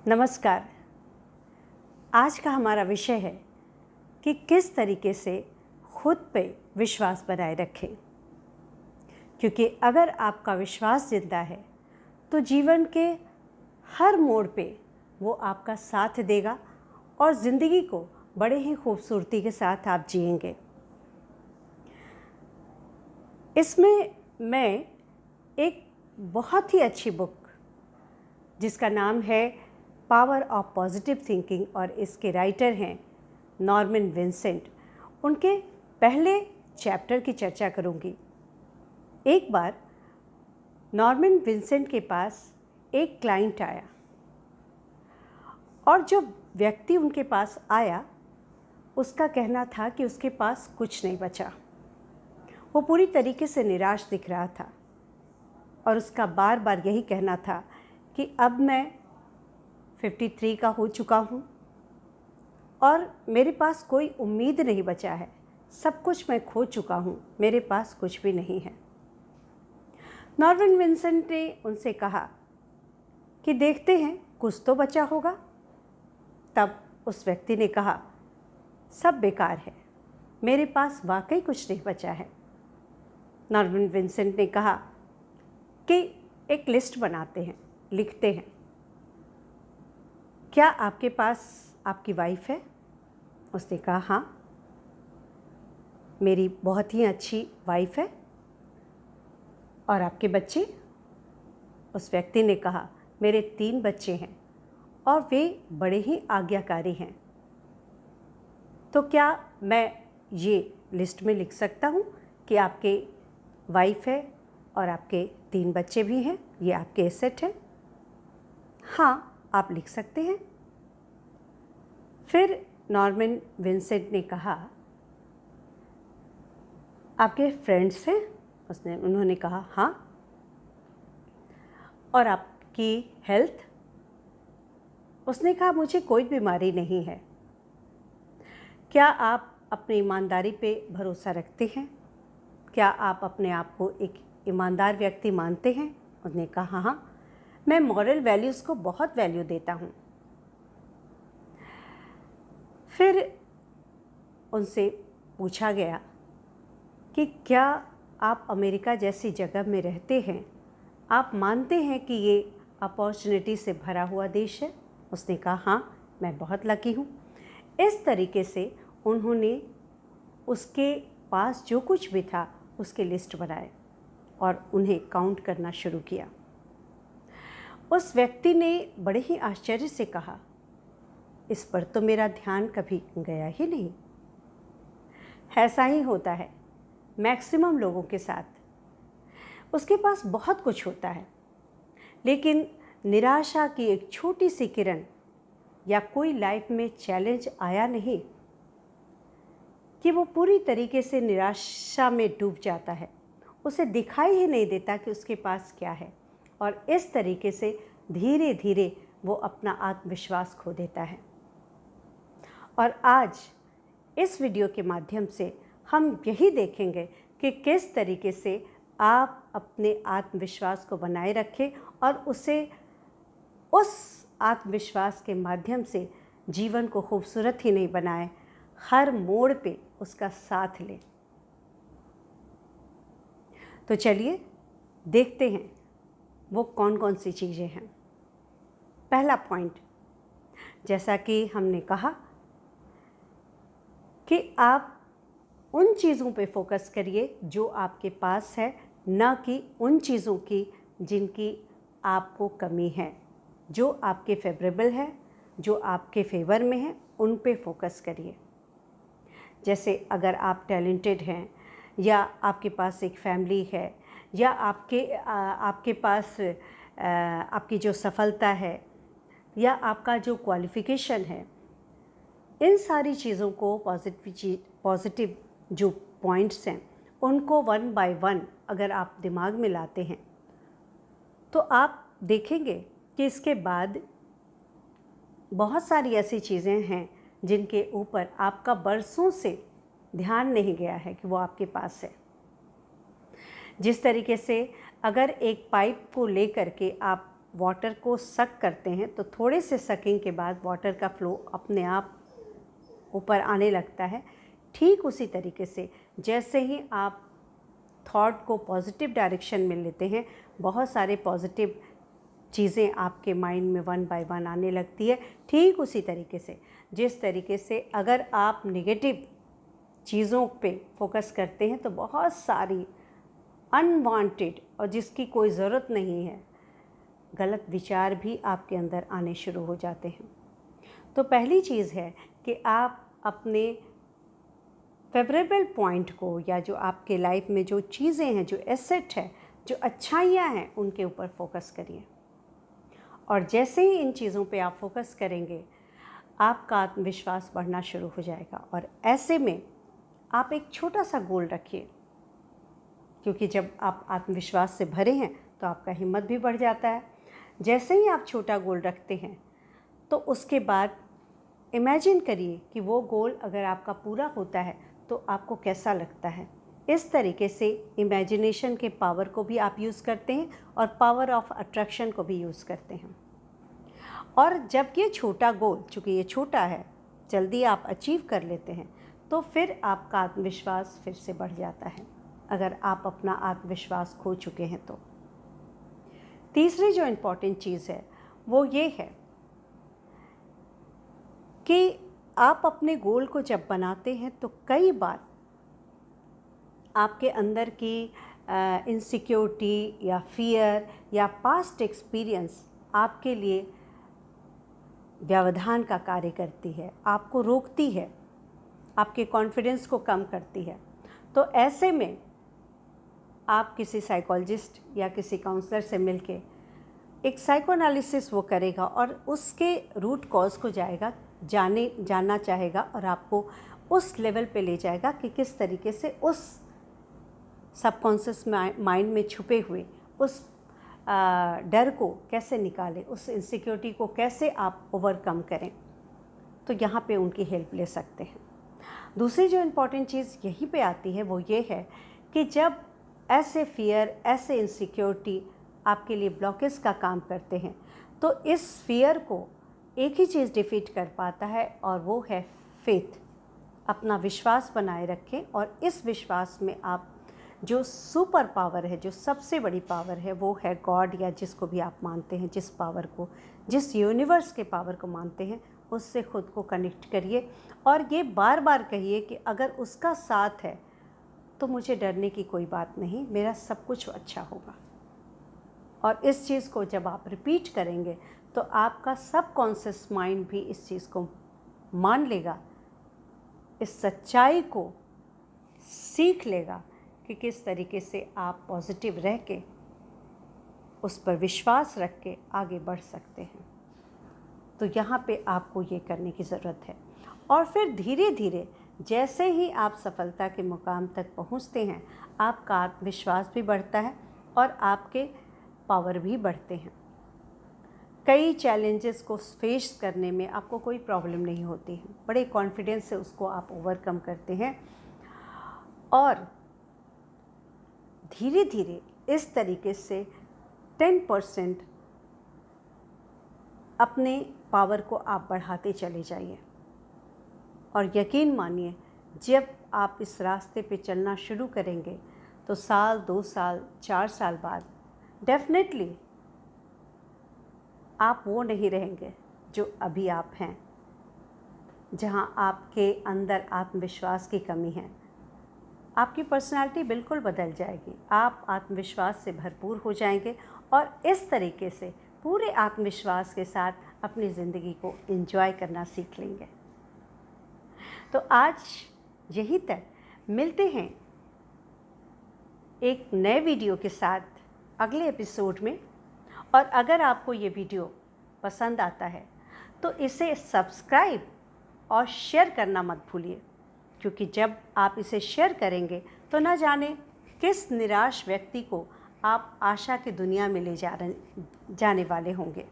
नमस्कार। आज का हमारा विषय है कि किस तरीके से खुद पे विश्वास बनाए रखें, क्योंकि अगर आपका विश्वास जिंदा है तो जीवन के हर मोड़ पे वो आपका साथ देगा और ज़िंदगी को बड़े ही खूबसूरती के साथ आप जिएंगे। इसमें मैं एक बहुत ही अच्छी बुक जिसका नाम है पावर ऑफ पॉजिटिव थिंकिंग और इसके राइटर हैं नॉर्मन विंसेंट, उनके पहले चैप्टर की चर्चा करूंगी। एक बार नॉर्मन विंसेंट के पास एक क्लाइंट आया और जो व्यक्ति उनके पास आया उसका कहना था कि उसके पास कुछ नहीं बचा। वो पूरी तरीके से निराश दिख रहा था और उसका बार बार यही कहना था कि अब मैं 53 का हो चुका हूँ और मेरे पास कोई उम्मीद नहीं बचा है, सब कुछ मैं खो चुका हूँ, मेरे पास कुछ भी नहीं है। नॉर्मन विंसेंट ने उनसे कहा कि देखते हैं कुछ तो बचा होगा। तब उस व्यक्ति ने कहा, सब बेकार है, मेरे पास वाकई कुछ नहीं बचा है। नॉर्मन विंसेंट ने कहा कि एक लिस्ट बनाते हैं, लिखते हैं। क्या आपके पास आपकी वाइफ है? उसने कहा, हाँ, मेरी बहुत ही अच्छी वाइफ है। और आपके बच्चे? उस व्यक्ति ने कहा, मेरे 3 बच्चे हैं और वे बड़े ही आज्ञाकारी हैं। तो क्या मैं ये लिस्ट में लिख सकता हूँ कि आपके वाइफ है और आपके 3 बच्चे भी हैं, ये आपके एसेट हैं? हाँ, आप लिख सकते हैं। फिर नॉर्मन विंसेंट ने कहा, आपके फ्रेंड्स हैं? उन्होंने कहा, हाँ। और आपकी हेल्थ? उसने कहा, मुझे कोई बीमारी नहीं है। क्या आप अपनी ईमानदारी पे भरोसा रखते हैं? क्या आप अपने आप को एक ईमानदार व्यक्ति मानते हैं? उसने कहा, हाँ, मैं मॉरल वैल्यूज़ को बहुत वैल्यू देता हूँ। फिर उनसे पूछा गया कि क्या आप अमेरिका जैसी जगह में रहते हैं, आप मानते हैं कि ये अपॉर्चुनिटी से भरा हुआ देश है? उसने कहा, हाँ, मैं बहुत लकी हूँ। इस तरीके से उन्होंने उसके पास जो कुछ भी था उसकी लिस्ट बनाए और उन्हें काउंट करना शुरू किया। उस व्यक्ति ने बड़े ही आश्चर्य से कहा, इस पर तो मेरा ध्यान कभी गया ही नहीं। ऐसा ही होता है मैक्सिमम लोगों के साथ। उसके पास बहुत कुछ होता है, लेकिन निराशा की एक छोटी सी किरण या कोई लाइफ में चैलेंज आया नहीं कि वो पूरी तरीके से निराशा में डूब जाता है। उसे दिखाई ही नहीं देता कि उसके पास क्या है और इस तरीके से धीरे धीरे वो अपना आत्मविश्वास खो देता है। और आज इस वीडियो के माध्यम से हम यही देखेंगे कि किस तरीके से आप अपने आत्मविश्वास को बनाए रखें और उसे उस आत्मविश्वास के माध्यम से जीवन को खूबसूरत ही नहीं बनाए, हर मोड़ पे उसका साथ लें। तो चलिए देखते हैं वो कौन कौन सी चीज़ें हैं। पहला पॉइंट, जैसा कि हमने कहा कि आप उन चीज़ों पे फोकस करिए जो आपके पास है, न कि उन चीज़ों की जिनकी आपको कमी है। जो आपके फेवरेबल है, जो आपके फेवर में है, उन पे फोकस करिए। जैसे अगर आप टैलेंटेड हैं या आपके पास एक फैमिली है या आपके पास आपकी जो सफलता है या आपका जो क्वालिफ़िकेशन है, इन सारी चीज़ों को पॉजिटिव जो पॉइंट्स हैं उनको 1 बाय 1 अगर आप दिमाग में लाते हैं तो आप देखेंगे कि इसके बाद बहुत सारी ऐसी चीज़ें हैं जिनके ऊपर आपका बरसों से ध्यान नहीं गया है कि वो आपके पास है। जिस तरीके से अगर एक पाइप को लेकर के आप वाटर को सक करते हैं तो थोड़े से सकिंग के बाद वाटर का फ्लो अपने आप ऊपर आने लगता है। ठीक उसी तरीके से जैसे ही आप थॉट को पॉजिटिव डायरेक्शन में लेते हैं, बहुत सारे पॉजिटिव चीज़ें आपके माइंड में वन बाय वन आने लगती है। ठीक उसी तरीके से जिस तरीके से अगर आप नेगेटिव चीज़ों पे फोकस करते हैं तो बहुत सारी अनवांटेड और जिसकी कोई ज़रूरत नहीं है गलत विचार भी आपके अंदर आने शुरू हो जाते हैं। तो पहली चीज़ है कि आप अपने फेवरेबल पॉइंट को या जो आपके लाइफ में जो चीज़ें हैं, जो एसेट है, जो अच्छाइयाँ हैं, उनके ऊपर फोकस करिए। और जैसे ही इन चीज़ों पे आप फोकस करेंगे आपका आत्मविश्वास बढ़ना शुरू हो जाएगा। और ऐसे में आप एक छोटा सा गोल रखिए, क्योंकि जब आप आत्मविश्वास से भरे हैं तो आपका हिम्मत भी बढ़ जाता है। जैसे ही आप छोटा गोल रखते हैं तो उसके बाद इमेजिन करिए कि वो गोल अगर आपका पूरा होता है तो आपको कैसा लगता है। इस तरीके से इमेजिनेशन के पावर को भी आप यूज़ करते हैं और पावर ऑफ अट्रैक्शन को भी यूज़ करते हैं। और जब ये छोटा गोल, चूँकि ये छोटा है, जल्दी आप अचीव कर लेते हैं तो फिर आपका आत्मविश्वास फिर से बढ़ जाता है, अगर आप अपना आत्मविश्वास खो चुके हैं तो। तीसरी जो इम्पॉर्टेंट चीज़ है वो ये है कि आप अपने गोल को जब बनाते हैं तो कई बार आपके अंदर की इनसिक्योरिटी या फियर या पास्ट एक्सपीरियंस आपके लिए व्यवधान का कार्य करती है, आपको रोकती है, आपके कॉन्फिडेंस को कम करती है। तो ऐसे में आप किसी साइकोलॉजिस्ट या किसी काउंसलर से मिलके एक साइकोएनालिसिस वो करेगा और उसके रूट कॉज को जानना चाहेगा और आपको उस लेवल पे ले जाएगा कि किस तरीके से उस सबकॉन्शियस माइंड में छुपे हुए उस डर को कैसे निकालें, उस इनसिक्योरिटी को कैसे आप ओवरकम करें। तो यहाँ पे उनकी हेल्प ले सकते हैं। दूसरी जो इम्पॉर्टेंट चीज़ यहीं पे आती है वो ये है कि जब ऐसे फियर, ऐसे इनसिक्योरिटी आपके लिए ब्लॉकेज का काम करते हैं तो इस फियर को एक ही चीज़ डिफीट कर पाता है और वो है फेथ। अपना विश्वास बनाए रखें और इस विश्वास में आप जो सुपर पावर है, जो सबसे बड़ी पावर है, वो है गॉड या जिसको भी आप मानते हैं, जिस पावर को, जिस यूनिवर्स के पावर को मानते हैं, उससे ख़ुद को कनेक्ट करिए और ये बार बार कहिए कि अगर उसका साथ है तो मुझे डरने की कोई बात नहीं, मेरा सब कुछ अच्छा होगा। और इस चीज़ को जब आप रिपीट करेंगे तो आपका सबकॉन्शियस माइंड भी इस चीज़ को मान लेगा, इस सच्चाई को सीख लेगा कि किस तरीके से आप पॉजिटिव रह के उस पर विश्वास रख के आगे बढ़ सकते हैं। तो यहाँ पे आपको ये करने की ज़रूरत है। और फिर धीरे धीरे जैसे ही आप सफलता के मुकाम तक पहुँचते हैं आपका आत्मविश्वास भी बढ़ता है और आपके पावर भी बढ़ते हैं। कई चैलेंजेस को फेस करने में आपको कोई प्रॉब्लम नहीं होती है, बड़े कॉन्फिडेंस से उसको आप ओवरकम करते हैं और धीरे धीरे इस तरीके से 10% अपने पावर को आप बढ़ाते चले जाइए। और यकीन मानिए जब आप इस रास्ते पे चलना शुरू करेंगे तो साल, 2 साल, 4 साल बाद डेफिनेटली आप वो नहीं रहेंगे जो अभी आप हैं, जहाँ आपके अंदर आत्मविश्वास की कमी है। आपकी पर्सनालिटी बिल्कुल बदल जाएगी, आप आत्मविश्वास से भरपूर हो जाएंगे और इस तरीके से पूरे आत्मविश्वास के साथ अपनी ज़िंदगी को एंजॉय करना सीख लेंगे। तो आज यहीं तक, मिलते हैं एक नए वीडियो के साथ अगले एपिसोड में। और अगर आपको ये वीडियो पसंद आता है तो इसे सब्सक्राइब और शेयर करना मत भूलिए, क्योंकि जब आप इसे शेयर करेंगे तो न जाने किस निराश व्यक्ति को आप आशा की दुनिया में ले जाने वाले होंगे।